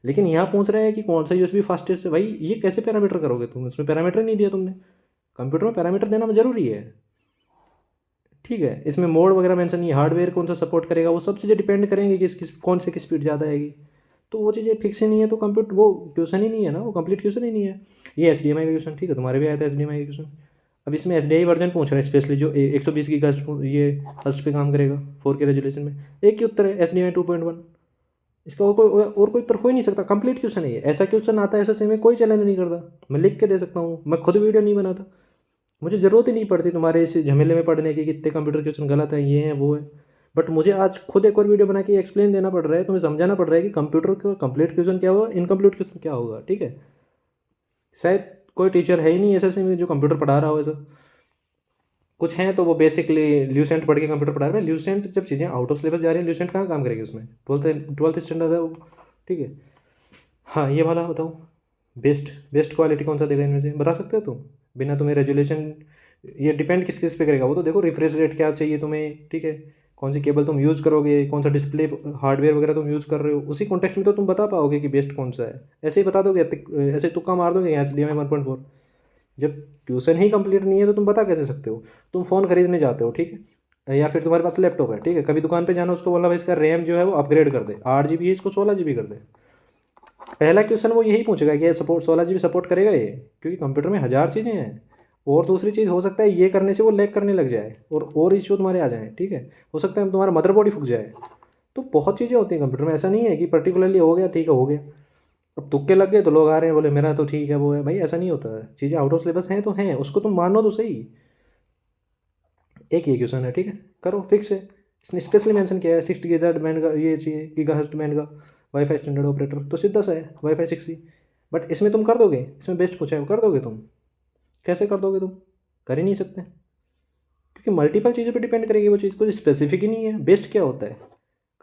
लेकिन यहाँ पूछ रहे हैं कि कौन सा यूएसबी फास्टेस्ट है, भाई ये कैसे पैरामीटर करोगे तुम, इसमें पैरामीटर नहीं दिया तुमने। कंप्यूटर में पैरामीटर देना जरूरी है, ठीक है। इसमें मोड वगैरह मेंशन नहीं है, हार्डवेयर कौन सा सपोर्ट करेगा, वो सब चीज़ें डिपेंड करेंगे कि किस कौन से की स्पीड ज़्यादा आएगी। तो वो चीज़ें फिक्स ही नहीं है, तो कंप्यूटर वो क्वेश्चन ही नहीं है ना, वो कंप्लीट क्वेश्चन ही नहीं है। ये एचडीएमआई का क्वेश्चन, ठीक है, तुम्हारे भी आया था एचडीएमआई का क्वेश्चन। अब इसमें एचडीआई वर्जन पूछ रहा है स्पेशली, जो 120 की ये हर्ट्ज पे काम करेगा 4K रेजोल्यूशन में। एक ही उत्तर है एचडीएमआई 2.1, इसका और कोई उत्तर हो ही नहीं सकता। कंप्लीट क्वेश्चन है ये, ऐसा क्वेश्चन आता है एसएससी में कोई चैलेंज नहीं करता, मैं लिख के दे सकता हूँ, मैं खुद वीडियो नहीं बनाता, मुझे ज़रूरत ही नहीं पड़ती तुम्हारे इस झमेले में पढ़ने की कितने कंप्यूटर क्वेश्चन गलत हैं, ये हैं वो है। बट मुझे आज खुद एक और वीडियो बना के एक्सप्लेन देना पड़ रहा है, तुम्हें समझाना पड़ रहा है कि कंप्यूटर का कंप्लीट क्वेश्चन क्या होगा, इनकम्प्लीट क्वेश्चन क्या होगा, ठीक है। शायद कोई टीचर है ही नहीं एसएससी में जो कंप्यूटर पढ़ा रहा हो ऐसा, कुछ हैं तो वो बेसिकली ल्यूसेंट पढ़ के कंप्यूटर पढ़ा रहे हैं। ल्यूसेंट जब चीज़ें आउट ऑफ सिलेबस जा रही हैं, ल्यूसेंट कहाँ काम करेगी उसमें, ट्वेल्थ स्टैंडर्ड है वो, ठीक है। हाँ ये वाला बताओ, बेस्ट बेस्ट क्वालिटी कौन सा देगा इनमें से, बता सकते हो तुम बिना तुम्हें रेजुलेशन, ये डिपेंड किस किस पे करेगा वो तो देखो, रिफ्रेश रेट क्या चाहिए तुम्हें, ठीक है, कौन सी केबल तुम यूज़ करोगे, कौन सा डिस्प्ले हार्डवेयर वगैरह तुम यूज़ कर रहे हो, उसी कॉन्टेक्स्ट में तो तुम बता पाओगे कि बेस्ट कौन सा है। ऐसे ही बता दोगे, ऐसे तुक्का मार दोगे यहाँ एचडीएमआई 1.4, जब ट्यूशन ही कंप्लीट नहीं है तो तुम बता कैसे सकते हो। तुम फ़ोन खरीदने जाते हो, ठीक है, या फिर तुम्हारे पास लैपटॉप है, ठीक है, कभी दुकान पे जाना, उसको बोलना भाई इसका रैम जो है वो अपग्रेड कर दे, 8 GB है इसको 16 GB कर दे। पहला क्वेश्चन वो यही पूछेगा कि ये सपोर्ट 16 GB सपोर्ट करेगा ये, क्योंकि कंप्यूटर में हज़ार चीज़ें हैं। और दूसरी चीज़ हो सकता है ये करने से वो लैग करने लग जाए और इश्यू तुम्हारे आ जाएँ, ठीक है, हो सकता है तुम्हारा मदरबोर्ड ही फूक जाए। तो बहुत चीज़ें होती हैं कंप्यूटर में, ऐसा नहीं है कि पर्टिकुलरली हो गया ठीक है हो गया। अब तुक्के लग गए तो लोग आ रहे हैं बोले मेरा तो ठीक है वो है, भाई ऐसा नहीं होता है, चीज़ें आउट ऑफ सिलेबस हैं तो हैं, उसको तुम मानो तो सही। एक ये क्वेश्चन है, ठीक है, करो फिक्स है। इसने स्पेशली मेंशन किया है 60 गीगाहर्ट्ज़ बैंड का, ये चाहिए गीगाहर्ट्ज़ बैंड का वाईफाई स्टैंडर्ड ऑपरेटर, तो सीधा सा है वाईफाई 6E। बट इसमें तुम कर दोगे, इसमें बेस्ट पूछा है वो कर दोगे तुम, कैसे कर दोगे तुम, कर ही नहीं सकते, क्योंकि मल्टीपल चीज़ों पे डिपेंड करेगी वो चीज़, कुछ स्पेसिफिक ही नहीं है। बेस्ट क्या होता है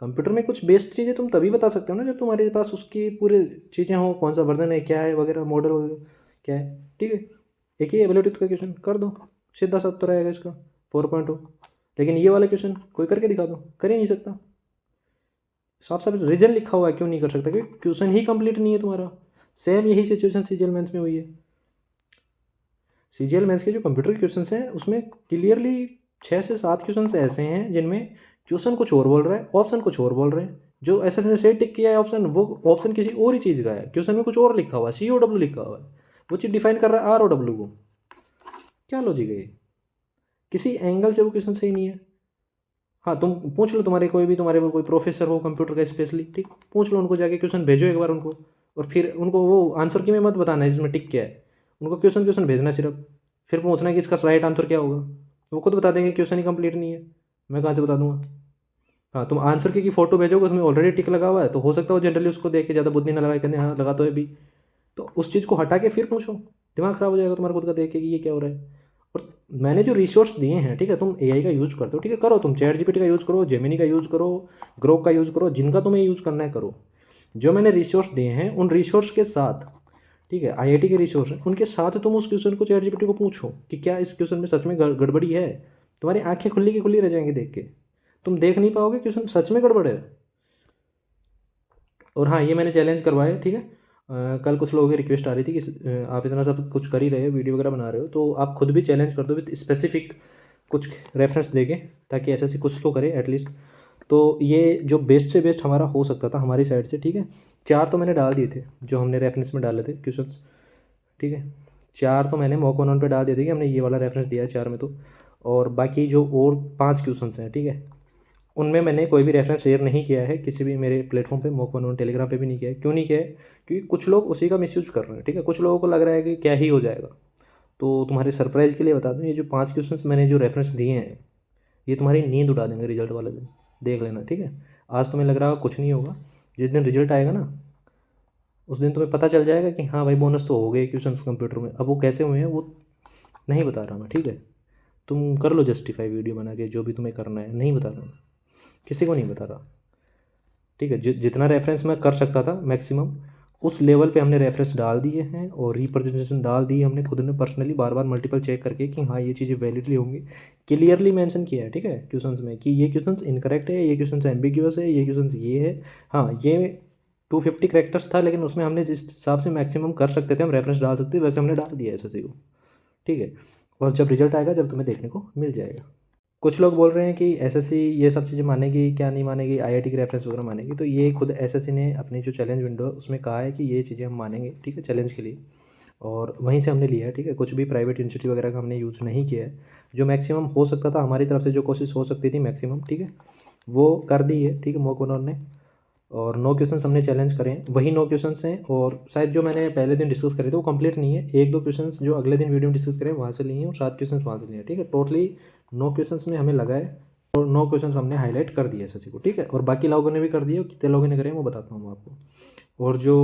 कंप्यूटर में, कुछ बेस्ट चीज़ें तुम तभी बता सकते हो ना जब तुम्हारे पास उसकी पूरी चीज़ें हो, कौन सा वर्जन है क्या है वगैरह, मॉडल वगैरह क्या है, ठीक है। एक ही है ब्लूटूथ का क्वेश्चन, कर दो। सीधा सा उत्तर आएगा इसका 4.2। लेकिन ये वाला क्वेश्चन कोई करके दिखा दो, कर ही नहीं सकता। साफ साफ रीजन लिखा हुआ है क्यों नहीं कर सकता, क्योंकि क्वेश्चन ही कंप्लीट नहीं है तुम्हारा। सेम यही सिचुएशन सीजीएल मेंस में हुई है। सीजीएल मेंस के जो कंप्यूटर के क्वेश्चन हैं उसमें क्लियरली 6 से 7 क्वेश्चन ऐसे हैं जिनमें क्वेश्चन कुछ और बोल रहा है, ऑप्शन कुछ और बोल रहे हैं। जो एस ने सही टिक किया है ऑप्शन, वो ऑप्शन किसी और ही चीज़ का है, क्वेश्चन में कुछ और लिखा हुआ है, COW लिखा हुआ है, वो चीज़ डिफाइन कर रहा है ROW को। क्या लॉजिक है ये? किसी एंगल से वो क्वेश्चन सही नहीं है। हाँ, तुम पूछ लो, तुम्हारे कोई भी तुम्हारे कोई प्रोफेसर हो कंप्यूटर का स्पेशली, ठीक, पूछ लो उनको जाके, क्वेश्चन भेजो एक बार उनको, और फिर उनको वो आंसर की में मत बताना है जिसमें टिक क्या है, उनको क्वेश्चन भेजना सिर्फ, फिर पूछना है कि इसका राइट आंसर क्या होगा। वो खुद बता देंगे क्वेश्चन ही कंप्लीट नहीं है, मैं कहाँ से बता दूंगा। हाँ, तुम आंसर की फ़ोटो भेजोगे, उसमें ऑलरेडी टिक लगा हुआ है, तो हो सकता है वो जनरली उसको देख के ज़्यादा बुद्धि ना लगाए, कहते हाँ लगा तो है भी, तो उस चीज़ को हटा के फिर पूछो। दिमाग ख़राब हो जाएगा तुम्हारा खुद का देख के कि ये क्या हो रहा है। और मैंने जो रिसोर्स दिए हैं, ठीक है, तुम AI का यूज़ करते हो, ठीक है, करो, तुम ChatGPT का यूज़ करो, जेमिनी का यूज़ करो, ग्रोक का यूज़ करो, जिनका तुम्हें यूज़ करना है करो। जो मैंने रिसोर्स दिए हैं उन रिसोर्स के साथ, ठीक है, IIT के रिसोर्स हैं उनके साथ तुम उस क्वेश्चन को ChatGPT को पूछो कि क्या इस क्वेश्चन में सच में गड़बड़ी है। तुम्हारी आंखें खुली की खुली रह जाएंगी देख के, तुम देख नहीं पाओगे क्वेश्चन सच में गड़बड़ है। और हाँ, ये मैंने चैलेंज करवाया, ठीक है। कल कुछ लोगों की रिक्वेस्ट आ रही थी कि आप इतना सब कुछ कर ही रहे हो, वीडियो वगैरह बना रहे हो, तो आप खुद भी चैलेंज कर दो विद स्पेसिफिक कुछ रेफरेंस देके, ताकि ऐसे कुछ तो करे एटलीस्ट। तो ये जो बेस्ट से बेस्ट हमारा हो सकता था हमारी साइड से, ठीक है। 4 तो मैंने डाल दिए थे जो हमने रेफरेंस में डाले थे क्वेश्चंस, ठीक है। 4 तो मैंने मॉक 1 पे डाल दिए थे कि हमने ये वाला रेफरेंस दिया है 4 में तो। और बाकी जो और 5 क्वेश्चंस हैं, ठीक है, उनमें मैंने कोई भी रेफरेंस शेयर नहीं किया है किसी भी मेरे प्लेटफॉर्म पे, मॉक 1 टेलीग्राम पे भी नहीं किया है। क्यों नहीं किया है? क्योंकि कुछ लोग उसी का मिसयूज कर रहे हैं, ठीक है। कुछ लोगों को लग रहा है कि क्या ही हो जाएगा। तो तुम्हारे सरप्राइज़ के लिए बता दूँ, ये जो 5 क्वेश्चंस मैंने जो रेफरेंस दिए हैं, ये तुम्हारी नींद उड़ा देंगे रिजल्ट वाले दिन, देख लेना, ठीक है। आज तुम्हें लग रहा होगा कुछ नहीं होगा, जिस दिन रिजल्ट आएगा ना, उस दिन तुम्हें पता चल जाएगा कि हाँ भाई बोनस तो हो गए क्वेश्चन कंप्यूटर में। अब वो कैसे हुए हैं वो नहीं बता रहा मैं, ठीक है। तुम कर लो जस्टिफाई वीडियो बना के, जो भी तुम्हें करना है, नहीं बता रहा मैं, किसी को नहीं बता रहा, ठीक है। जितना रेफरेंस मैं कर सकता था मैक्सिमम, उस लेवल पे हमने रेफरेंस डाल दिए हैं और रिप्रेजेंटेशन डाल दी है हमने खुद ने पर्सनली, बार बार मल्टीपल चेक करके कि हाँ ये चीज़ें वैलिडली होंगी। क्लियरली मेंशन किया है, ठीक है, क्वेश्चंस में कि ये क्वेश्चंस इनकरेक्ट है, ये क्वेश्चंस एम्बिग्यूअस है, ये क्वेश्चंस ये है। हाँ, ये 250 करेक्टर्स था, लेकिन उसमें हमने जिस हिसाब से मैक्सिमम कर सकते थे हम रेफरेंस डाल सकते थे, वैसे हमने डाल दिया है SSC को, ठीक है। और जब रिजल्ट आएगा जब तुम्हें देखने को मिल जाएगा। कुछ लोग बोल रहे हैं कि SSC ये सब चीज़ें मानेगी, क्या नहीं मानेगी, IIT की रेफरेंस वगैरह मानेगी। तो ये खुद SSC ने अपनी जो चैलेंज विंडो है उसमें कहा है कि ये चीज़ें हम मानेंगे, ठीक है, चैलेंज के लिए, और वहीं से हमने लिया है, ठीक है। कुछ भी प्राइवेट इंस्टीट्यूट वगैरह का हमने यूज़ नहीं किया है। जो मैक्सिमम हो सकता था हमारी तरफ से, जो कोशिश हो सकती थी मैक्सिमम, ठीक है, वो कर दी है, ठीक है, मॉक 1 ने। और 9 क्वेश्चंस हमने चैलेंज करे हैं, वही 9 क्वेश्चंस हैं। और शायद जो मैंने पहले दिन डिस्कस करे थे वो कंप्लीट नहीं है, 1-2 क्वेश्चंस जो अगले दिन वीडियो में डिस्कस करें वहाँ से लिए हैं, और 7 क्वेश्चंस वहाँ से लिए हैं, ठीक है। टोटली 9 क्वेश्चंस में हमें लगा है, और 9 क्वेश्चंस हमने हाईलाइट कर दिए SSC को, ठीक है। और बाकी लोगों ने भी कर दिए, कितने लोगों ने करे हैं वो बताता हूँ मैं आपको। और जो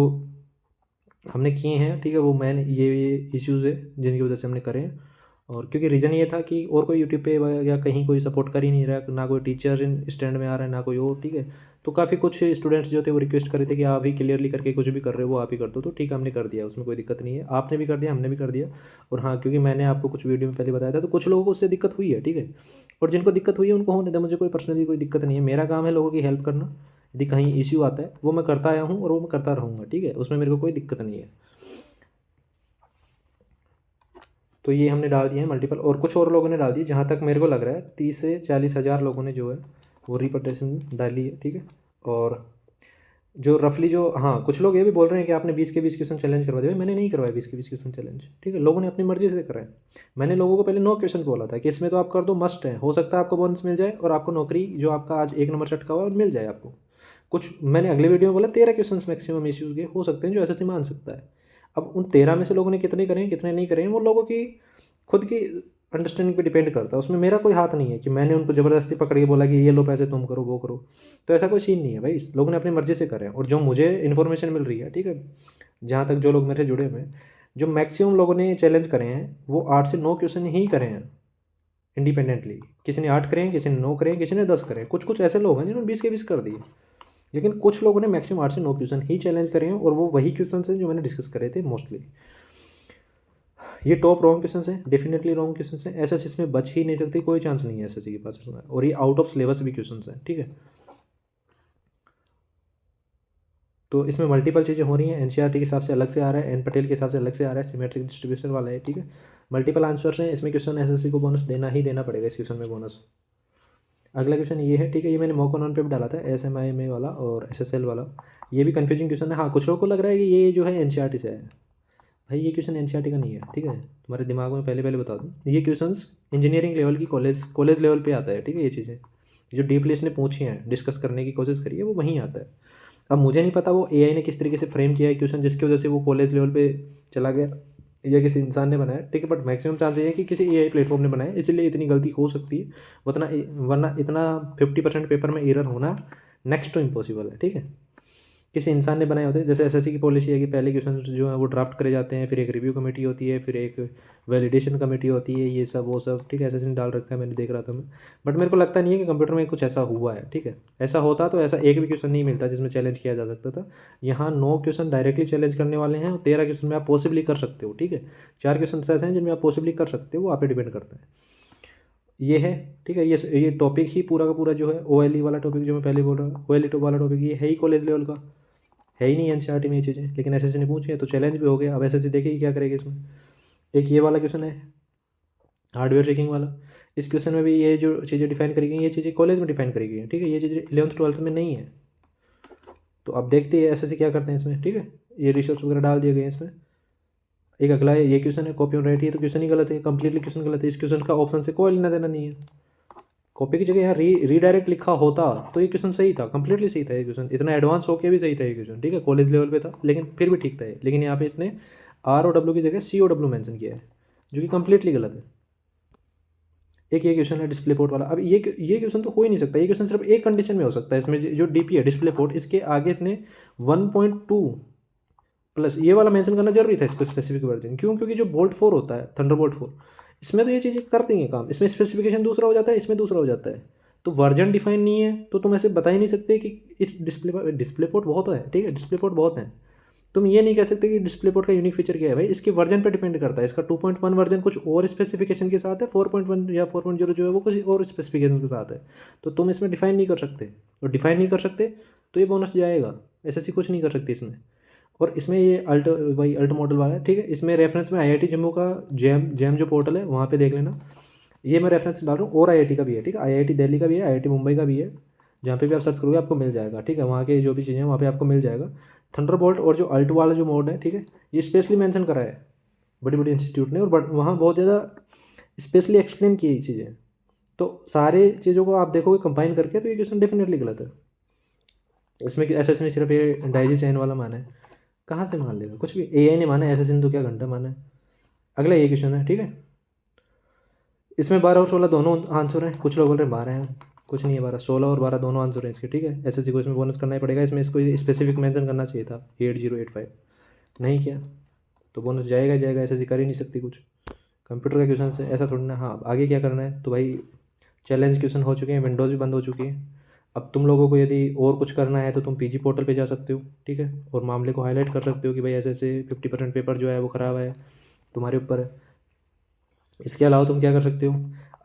हमने किए हैं, ठीक है, वो मैंने ये इश्यूज़ है जिनकी वजह से हमने करे हैं। और क्योंकि रीज़न ये था कि और कोई यूट्यूब पे या कहीं कोई सपोर्ट कर ही नहीं रहा, ना कोई टीचर इन स्टैंड में आ रहा है, ना कोई और, ठीक है। तो काफ़ी कुछ स्टूडेंट्स जो थे वो रिक्वेस्ट कर रहे थे कि आप ही क्लियरली करके कुछ भी कर रहे हो वो आप ही कर दो, तो ठीक है हमने कर दिया, उसमें कोई दिक्कत नहीं है। आपने भी कर दिया, हमने भी कर दिया। और हाँ, क्योंकि मैंने आपको कुछ वीडियो में पहले बताया था, तो कुछ लोगों को उससे दिक्कत हुई है, ठीक है। और जिनको दिक्कत हुई है उनको होने दें, मुझे कोई पर्सनली कोई दिक्कत नहीं है। मेरा काम है लोगों की हेल्प करना, यदि कहीं इश्यू आता है वो मैं करता आया हूँ और वो मैं करता रहूँगा, ठीक है, उसमें मेरे को कोई दिक्कत नहीं है। तो ये हमने डाल दिए हैं मल्टीपल, और कुछ और लोगों ने डाल दिए, जहाँ तक मेरे को लग रहा है 30 से 40 हज़ार लोगों ने जो है वो रिपोर्टेशन डाली है, ठीक है। और जो रफली जो, हाँ, कुछ लोग ये भी बोल रहे हैं कि आपने 20 के 20 क्वेश्चन चैलेंज करवा दिया। मैंने नहीं करवाया 20 के 20 क्वेश्चन चैलेंज, ठीक है, लोगों ने अपनी मर्जी से कराए। मैंने लोगों को पहले 9 क्वेश्चन बोला था कि इसमें तो आप कर दो, मस्ट है, हो सकता है आपको बोनस मिल जाए और आपको नौकरी जो आपका आज 1 नंबर से अटका हुआ है मिल जाए आपको। कुछ मैंने अगले वीडियो में बोला 13 क्वेश्चन मैक्सिमम इश्यूज के हो सकते हैं जो SSC मान सकता है। अब उन 13 में से लोगों ने कितने करें कितने नहीं करें, वो लोगों की खुद की अंडरस्टैंडिंग पे डिपेंड करता है, उसमें मेरा कोई हाथ नहीं है कि मैंने उनको ज़बरदस्ती पकड़ के बोला कि ये लो पैसे तुम करो वो करो। तो ऐसा कोई सीन नहीं है भाई, लोगों ने अपनी मर्ज़ी से करें। और जो मुझे इन्फॉर्मेशन मिल रही है, ठीक है, जहाँ तक जो लोग मेरे से जुड़े हुए हैं, जो मैक्सिमम लोगों ने चैलेंज करे हैं वो 8 से 9 क्वेश्चन ही करे हैं इंडिपेंडेंटली। किसी ने 8 करे हैं, किसी ने 9 करे हैं, किसी ने 10 करे हैं। कुछ कुछ ऐसे लोग हैं जिन्होंने 20 के 20 कर दिए, लेकिन कुछ लोगों ने मैक्सिमम 8 से 9 क्वेश्चन ही चैलेंज करे हैं, और वो वही क्वेश्चन हैं जो मैंने डिस्कस करे थे मोस्टली। ये टॉप रॉन्ग क्वेश्चन है, डेफिनेटली रॉन्ग क्वेश्चन है। एसएससी इसमें बच ही नहीं सकती, कोई चांस नहीं है एसएससी के पास इसमें, और ये आउट ऑफ सिलेबस भी क्वेश्चन है, ठीक है। तो इसमें मल्टीपल चीज़ें हो रही हैं, एनसीईआरटी के हिसाब से अलग से आ रहा है, एन पटेल के हिसाब से अलग से आ रहा है, सिमेट्रिक डिस्ट्रीब्यूशन वाला है, ठीक है। मल्टीपल आंसर्स हैं इसमें, क्वेश्चन एसएससी को बोनस देना ही देना पड़ेगा इस क्वेश्चन में बोनस। अगला क्वेश्चन ये है, ठीक है, ये मैंने मॉक ऑन पे भी डाला था, SMIMA वाला और SSL वाला। ये भी कन्फ्यूजिंग क्वेश्चन है। हाँ, कुछ लोगों को लग रहा है कि ये जो है एनसीईआरटी से है। भाई ये क्वेश्चन एनसीईआरटी का नहीं है, ठीक है, तुम्हारे दिमाग में पहले पहले बता दूँ, ये क्वेश्चंस इंजीनियरिंग लेवल की कॉलेज लेवल पे आता है, ठीक है। ये चीज़ें जो डीपली इसने पूछी हैं, डिस्कस करने की कोशिश करी है, वो वहीं आता है। अब मुझे नहीं पता वो AI ने किस तरीके से फ्रेम किया है क्वेश्चन, जिसकी वजह से वो कॉलेज लेवल पे चला गया, या किसी इंसान ने बनाया, ठीक है। बट मैक्सिमम चांस ये है कि किसी AI प्लेटफॉर्म ने बनाया, इसलिए इतनी गलती हो सकती है, वरना इतना 50% पेपर में एरर होना नेक्स्ट टू इम्पॉसिबल है, ठीक है। किसी इंसान ने बनाए होते हैं। जैसे एसएससी की पॉलिसी है कि पहले क्वेश्चन जो है वो ड्राफ्ट करे जाते हैं, फिर एक रिव्यू कमेटी होती है, फिर एक वैलिडेशन कमेटी होती है, ये सब वो सब, ठीक है। एसएससी ने डाल रखा है, मैंने देख रहा था मैं, बट मेरे को लगता नहीं है कि कंप्यूटर में कुछ ऐसा हुआ है, ठीक है। ऐसा होता तो ऐसा एक भी क्वेश्चन नहीं मिलता जिसमें चैलेंज किया जा सकता था। यहाँ 9 क्वेश्चन डायरेक्टली चैलेंज करने वाले हैं, और 13 क्वेश्चन में आप पॉसिबली कर सकते हो, ठीक है। 4 क्वेश्चन ऐसे हैं जिनमें आप पॉसिबली कर सकते हो, वो आप पे डिपेंड करता है। ये है, ठीक है। ये टॉपिक ही पूरा का पूरा जो है OLE वाला टॉपिक जो मैं पहले बोल रहा हूँ, OLE वाला टॉपिक ये है ही कॉलेज लेवल का, है ही नहीं एनसीईआरटी में ये चीज़ें, लेकिन एसएससी ने पूछी है तो चैलेंज भी हो गया। अब एसएससी देखेगी क्या करेगी इसमें। एक ये वाला क्वेश्चन है हार्डवेयर चेकिंग वाला, इस क्वेश्चन में भी ये जो चीज़ें डिफाइन करी गई, ये चीज़ें कॉलेज में डिफाइन करी गई हैं, ठीक है। ये चीज़ें 11th-12th में नहीं है। तो अब देखते हैं एसएससी क्या करते हैं इसमें, ठीक है। ये रिसोर्स वगैरह डाल दिए गए हैं इसमें। एक अगला है, ये क्वेश्चन है कॉपी ऑन राइट, ये तो क्वेश्चन ही गलत है, कंप्लीटली क्वेश्चन गलत है। इस क्वेश्चन का ऑप्शन से कोई लेना देना नहीं है। कॉपी की जगह यहाँ रीडायरेक्ट लिखा होता तो ये क्वेश्चन सही था, कंप्लीटली सही था ये क्वेश्चन, इतना एडवांस होकर भी सही था ये क्वेश्चन, ठीक है। कॉलेज लेवल पे था लेकिन फिर भी ठीक था ये। लेकिन यहाँ पे इसने ROW की जगह COW मेंशन किया है, जो कि कंप्लीटली गलत है। एक ये क्वेश्चन है डिस्प्ले पोर्ट वाला। अब ये क्वेश्चन तो हो ही नहीं सकता। ये क्वेश्चन सिर्फ एक कंडीशन में हो सकता है, इसमें जो DP है डिस्प्ले पोर्ट, इसके आगे इसने 1.2 प्लस ये वाला मेंशन करना जरूरी था इसको, स्पेसिफिक वर्जन। क्यों? क्योंकि जो बोल्ट 4 होता है, थंडरबोल्ट 4, इसमें तो ये चीज़ें कर देंगे काम, इसमें स्पेसिफिकेशन दूसरा हो जाता है, इसमें दूसरा हो जाता है। तो वर्जन डिफाइन नहीं है तो तुम ऐसे बता ही नहीं सकते कि इस डिस्प्ले पोर्ट बहुत है, ठीक है, डिस्प्ले पोर्ट बहुत है। तुम ये नहीं कह सकते कि डिस्प्ले पोर्ट का यूनिक फीचर क्या है। भाई इसके वर्जन पे डिपेंड करता है। इसका 2.1 वर्जन कुछ और स्पेसिफिकेशन के साथ है, 4.1 या 4.0 जो है वो कुछ और स्पेसिफिकेशन के साथ है। तो तुम इसमें डिफाइन नहीं कर सकते, और डिफाइन नहीं कर सकते तो ये बोनस जाएगा। एसएससी कुछ नहीं कर सकती इसमें। और इसमें ये अल्ट मॉडल वाला है, ठीक है। इसमें रेफरेंस में IIT जम्मू का जैम जो पोर्टल है वहाँ पे देख लेना। ये मैं रेफरेंस डाल रहा हूँ, और IIT का भी है, ठीक है। IIT दिल्ली का भी है, IIT मुंबई का भी है। जहाँ पे भी आप सर्च करोगे आपको मिल जाएगा, ठीक है। वहाँ के जो भी चीज़ें हैं वहाँ पे आपको मिल जाएगा। थंडरबोल्ट और जो अल्ट वाला जो मोड है, ठीक है, ये स्पेशली मेंशन करा है बड़ी बड़ी इंस्टीट्यूट ने, और वहाँ बहुत ज़्यादा स्पेशली एक्सप्लेन की ये चीज़ें। तो सारे चीज़ों को आप देखोगे कंबाइन करके तो ये क्वेश्चन डेफिनेटली गलत है। इसमें एसएससी ने सिर्फ ये डाइजी चैन वाला माना है, कहाँ से मान लेगा कुछ भी। AI ने माना है, एसएससी ने तो क्या घंटा माना है। अगला ये क्वेश्चन है, ठीक है। इसमें 12 और 16 दोनों आंसर हैं। कुछ लोग बोल रहे हैं 12 हैं, कुछ नहीं है 12, 16 और 12 दोनों आंसर हैं इसके, ठीक है। एसएससी को इसमें बोनस करना ही पड़ेगा। इसमें इसको स्पेसिफिक मेंशन करना चाहिए था 8085, नहीं किया तो बोनस जाएगा। एसएससी कर ही नहीं सकती कुछ, कंप्यूटर का क्वेश्चन से ऐसा थोड़ी ना। हाँ, आगे क्या करना है तो भाई चैलेंज क्वेश्चन हो चुके हैं, विंडोज़ भी बंद हो चुकी है। अब तुम लोगों को यदि और कुछ करना है तो तुम PG पोर्टल पे जा सकते हो, ठीक है, और मामले को हाईलाइट कर सकते हो कि भाई ऐसे ऐसे 50% पेपर जो है वो ख़राब है, तुम्हारे ऊपर है। इसके अलावा तुम क्या कर सकते हो,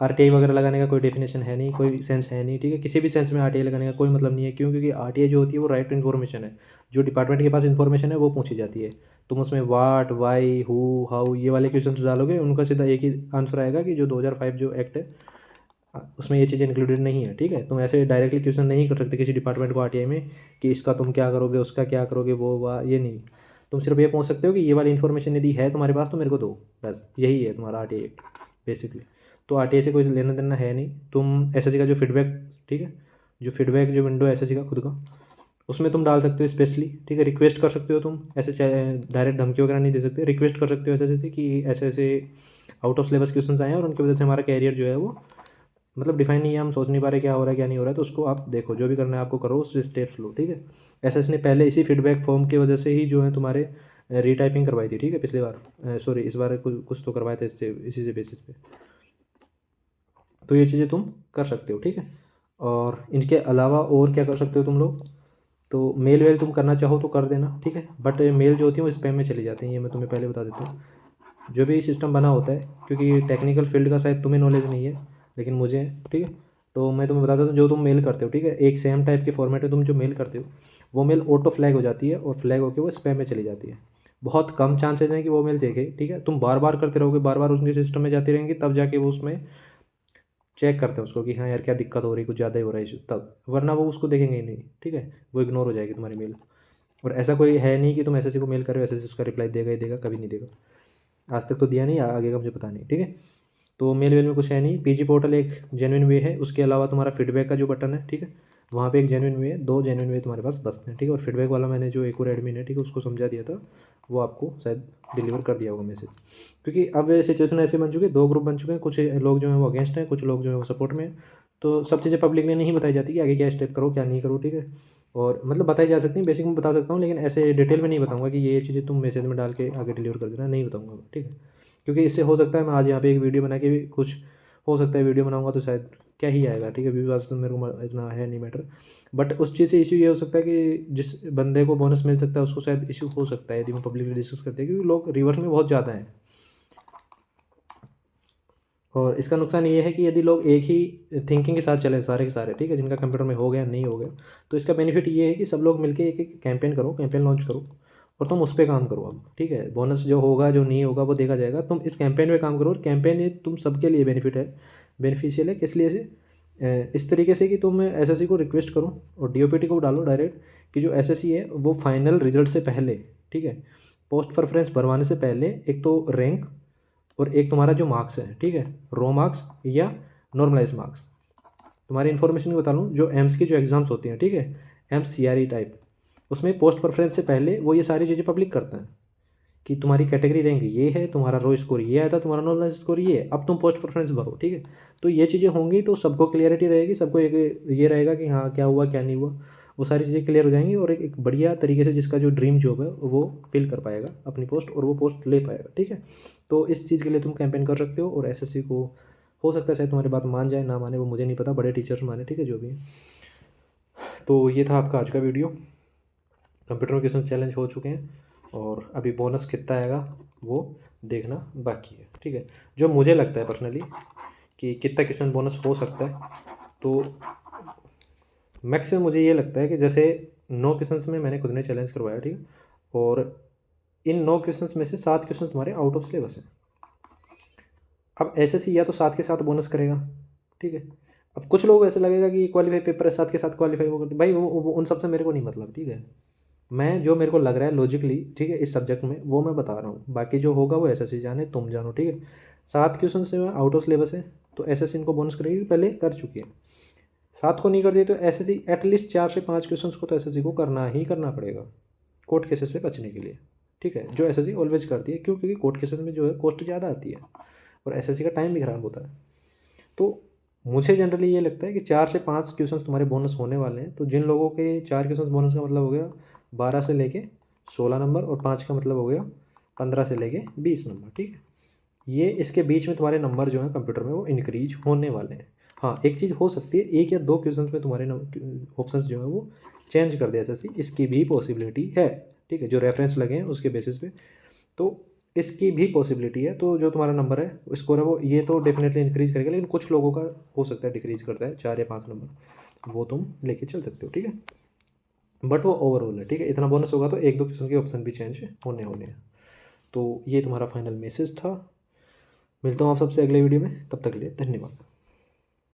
RTI वगैरह लगाने का कोई डेफिनेशन है नहीं, कोई सेंस है नहीं, ठीक है। किसी भी सेंस में RTI लगाने का कोई मतलब नहीं है। क्यों? क्योंकि RTI जो होती है वो राइट टू इन्फॉर्मेशन है। जो डिपार्टमेंट के पास इन्फॉर्मेशन है वो पूछी जाती है। तुम उसमें वाट, वाई, हु, हाउ ये वाले क्वेश्चन डालोगे, उनका सीधा एक ही आंसर आएगा कि जो 2005 जो एक्ट है उसमें ये चीज़ें इंक्लूडेड नहीं है, ठीक है। तुम ऐसे डायरेक्टली क्वेश्चन नहीं कर सकते किसी डिपार्टमेंट को RTI में कि इसका तुम क्या करोगे, उसका क्या करोगे, वो वाह, ये नहीं। तुम सिर्फ ये पूछ सकते हो कि ये वाली इन्फॉर्मेशन यदि है तुम्हारे पास तो मेरे को दो, बस यही है तुम्हारा RTI एक्ट बेसिकली। तो RTI से कोई लेना देना है नहीं। तुम SSC का जो फीडबैक, ठीक है, जो फीडबैक जो विंडो है SSC का खुद का, उसमें तुम डाल सकते हो स्पेशली, ठीक है। रिक्वेस्ट कर सकते हो तुम, ऐसे डायरेक्ट धमकी वगैरह नहीं दे सकते। रिक्वेस्ट कर सकते हो SSC से कि ऐसे ऐसे आउट ऑफ सिलेबस क्वेश्चन आए हैं और उनकी वजह से हमारा कैरियर जो है वो मतलब डिफाइन नहीं है, हम सोच नहीं पा रहे क्या हो रहा है क्या नहीं हो रहा है। तो उसको आप देखो, जो भी करना है आपको करो, उस स्टेप्स लो, ठीक है। SSC ने पहले इसी फीडबैक फॉर्म की वजह से ही जो है तुम्हारे रीटाइपिंग करवाई थी, ठीक है, पिछली बार, सॉरी इस बार कुछ तो करवाए थे इससे, इसी से बेसिस पे। तो ये चीज़ें तुम कर सकते हो, ठीक है। और इनके अलावा और क्या कर सकते हो तुम लोग, तो मेल वेल तुम करना चाहो तो कर देना, ठीक है। बट मेल जो होती है वो स्पैम में चली जाती हैं, ये मैं तुम्हें पहले बता देता हूँ। जो भी सिस्टम बना होता है, क्योंकि टेक्निकल फील्ड का शायद तुम्हें नॉलेज नहीं है लेकिन मुझे है, ठीक है। तो मैं तुम्हें बताता हूँ, जो तुम मेल करते हो, ठीक है, एक सेम टाइप के फॉर्मेट में तुम जो मेल करते हो वो मेल ऑटो फ्लैग हो जाती है और फ्लैग होकर वो स्पैम में चली जाती है। बहुत कम चांसेस हैं कि वो मेल देखे, ठीक है। तुम बार बार करते रहोगे, बार बार उनके सिस्टम में जाती रहेंगी, तब जाके वो उसमें चेक करते हैं उसको कि हाँ यार क्या दिक्कत हो रही है, कुछ ज़्यादा ही हो रहा है इशू, तब, वरना वो उसको देखेंगे ही नहीं, ठीक है। वो इग्नोर हो जाएगी तुम्हारी मेल। और ऐसा कोई है नहीं कि तुम एसएससी को मेल करो एसएससी उसका रिप्लाई देगा ही देगा, कभी नहीं देगा। आज तक तो दिया नहीं, आगे का मुझे पता नहीं, ठीक है। तो मेल वेल में कुछ है नहीं। पीजी पोर्टल एक जेन्युइन वे है, उसके अलावा तुम्हारा फीडबैक का जो बटन है, ठीक है, वहाँ पे एक जेन्युइन वे है, 2 जेन्युइन वे तुम्हारे पास बस हैं, ठीक है। और फीडबैक वाला मैंने जो एक और एडमिन है, ठीक है, उसको समझा दिया था, वो आपको शायद डिलीवर कर दिया होगा मैसेज। क्योंकि अब सिचुएशन ऐसे बन चुकी है, 2 ग्रुप बन चुके हैं, कुछ लोग जो हैं वो अगेंस्ट हैं, कुछ लोग जो हैं वो सपोर्ट में हैं। तो सब चीज़ें पब्लिकली नहीं बताई जाती कि आगे क्या स्टेप करो क्या नहीं करो, ठीक है। और मतलब बताई जा सकती हैं, बेसिक में बता सकता हूँ, लेकिन ऐसे डिटेल में नहीं बताऊँगा कि ये चीज़ें तुम मैसेज में डाल के आगे डिलीवर कर देना, नहीं बताऊँगा, ठीक है। क्योंकि इससे हो सकता है मैं आज यहाँ पे एक वीडियो बना के भी कुछ, हो सकता है वीडियो बनाऊंगा तो शायद क्या ही आएगा, ठीक है, व्यूअर्स तो मेरे को इतना है नहीं मैटर। बट उस चीज़ से इशू ये हो सकता है कि जिस बंदे को बोनस मिल सकता है उसको शायद इशू हो सकता है यदि मैं पब्लिकली डिस्कस करते हैं, क्योंकि लोग रिवर्स में बहुत ज़्यादा हैं। और इसका नुकसान ये है कि यदि लोग एक ही थिंकिंग के साथ चलें सारे के सारे, ठीक है, जिनका कंप्यूटर में हो गया नहीं हो गया, तो इसका बेनिफिट ये है कि सब लोग मिलकर एक एक कैंपेन करो, कैंपेन लॉन्च करो और तुम उस पर काम करो अब, ठीक है। बोनस जो होगा जो नहीं होगा वो देखा जाएगा, तुम इस कैंपेन पे काम करो। और कैंपेन ये तुम सबके लिए बेनिफिट है, बेनिफिशियल है। किस लिए से, इस तरीके से कि तुम एसएससी को रिक्वेस्ट करो और डीओपीटी को डालो डायरेक्ट कि जो एसएससी है वो फाइनल रिजल्ट से पहले, ठीक है, पोस्ट प्रेफरेंस भरवाने से पहले एक तो रैंक और एक तुम्हारा जो मार्क्स है, ठीक है, रो मार्क्स या नॉर्मलाइज मार्क्स। तुम्हारी इन्फॉर्मेशन बता लूँ, जो एम्स की जो एग्ज़ाम्स होती हैं, ठीक है, एम्स सीआरई टाइप, उसमें पोस्ट प्रेफरेंस से पहले वो ये सारी चीज़ें पब्लिक करते हैं कि तुम्हारी कैटेगरी रैंक ये है, तुम्हारा रो स्कोर ये आया था, तुम्हारा नॉर्मलाइज स्कोर ये है, अब तुम पोस्ट प्रेफरेंस भरो, ठीक है। तो ये चीज़ें होंगी तो सबको क्लियरिटी रहेगी, सबको एक ये रहेगा कि हाँ क्या हुआ क्या नहीं हुआ, वो सारी चीज़ें क्लियर हो जाएंगी और एक बढ़िया तरीके से जिसका जो ड्रीम जॉब है वो फिल कर पाएगा अपनी पोस्ट और वो पोस्ट ले पाएगा, ठीक है। तो इस चीज़ के लिए तुम कैंपेन कर सकते हो और एसएससी को हो सकता है शायद तुम्हारी बात मान जाए ना माने, वो मुझे नहीं पता, बड़े टीचर्स माने, ठीक है, जो भी है। तो ये था आपका आज का वीडियो। कंप्यूटर में क्वेश्चन चैलेंज हो चुके हैं और अभी बोनस कितना आएगा वो देखना बाकी है, ठीक है। जो मुझे लगता है पर्सनली कि कितना क्वेश्चन बोनस हो सकता है, तो मैक्सिमम मुझे ये लगता है कि जैसे 9 क्वेश्चन में मैंने खुद ने चैलेंज करवाया, ठीक है, और इन 9 क्वेश्चन में से 7 क्वेश्चन तुम्हारे आउट ऑफ सिलेबस हैं। अब एसएससी या तो 7 के साथ बोनस करेगा, ठीक है। अब कुछ लोग ऐसे लगेगा कि क्वालिफाई पेपर है 7 के साथ क्वालिफाई वो करते, भाई वो उन सब से मेरे को नहीं मतलब, ठीक है। मैं जो मेरे को लग रहा है लॉजिकली, ठीक है, इस सब्जेक्ट में वो मैं बता रहा हूँ, बाकी जो होगा वो एसएससी जाने, तुम जानो, ठीक है। 7 क्वेश्चन से आउट ऑफ सिलेबस है तो एसएससी इनको बोनस करेगी, पहले कर चुकी है। 7 को नहीं कर दिए तो एसएससी एटलीस्ट 4 से 5 क्वेश्चन को तो एसएससी को करना ही करना पड़ेगा कोर्ट केसेस से बचने के लिए, ठीक है, जो एसएससी ऑलवेज करती है। क्यों? क्योंकि कोर्ट केसेस में जो है कॉस्ट ज़्यादा आती है और एसएससी का टाइम भी ख़राब होता है। तो मुझे जनरली ये लगता है कि 4 से 5 क्वेश्चन तुम्हारे बोनस होने वाले हैं। तो जिन लोगों के 4 क्वेश्चन बोनस का मतलब हो गया 12 से लेके 16 नंबर और 5 का मतलब हो गया 15 से लेके 20 नंबर, ठीक है। ये इसके बीच में तुम्हारे नंबर जो हैं कंप्यूटर में वो इंक्रीज होने वाले हैं। हाँ, एक चीज़ हो सकती है, 1 या 2 क्वेश्चन में तुम्हारे ऑप्शंस जो हैं वो चेंज कर दे एसएससी, इसकी भी पॉसिबिलिटी है, ठीक है, जो रेफरेंस लगे हैं उसके बेसिस पे, तो इसकी भी पॉसिबिलिटी है। तो जो तुम्हारा नंबर है स्कोर है वो ये तो डेफिनेटली इंक्रीज करेगा, लेकिन कुछ लोगों का हो सकता है डिक्रीज करता है 4 या 5 नंबर, वो तुम लेके चल सकते हो, ठीक है। बट वो ओवरऑल है, ठीक है। इतना बोनस होगा तो 1-2 क्वेश्चन के ऑप्शन भी चेंज होने हैं। तो ये तुम्हारा फाइनल मैसेज था। मिलता हूँ आप सबसे अगले वीडियो में, तब तक के लिए धन्यवाद।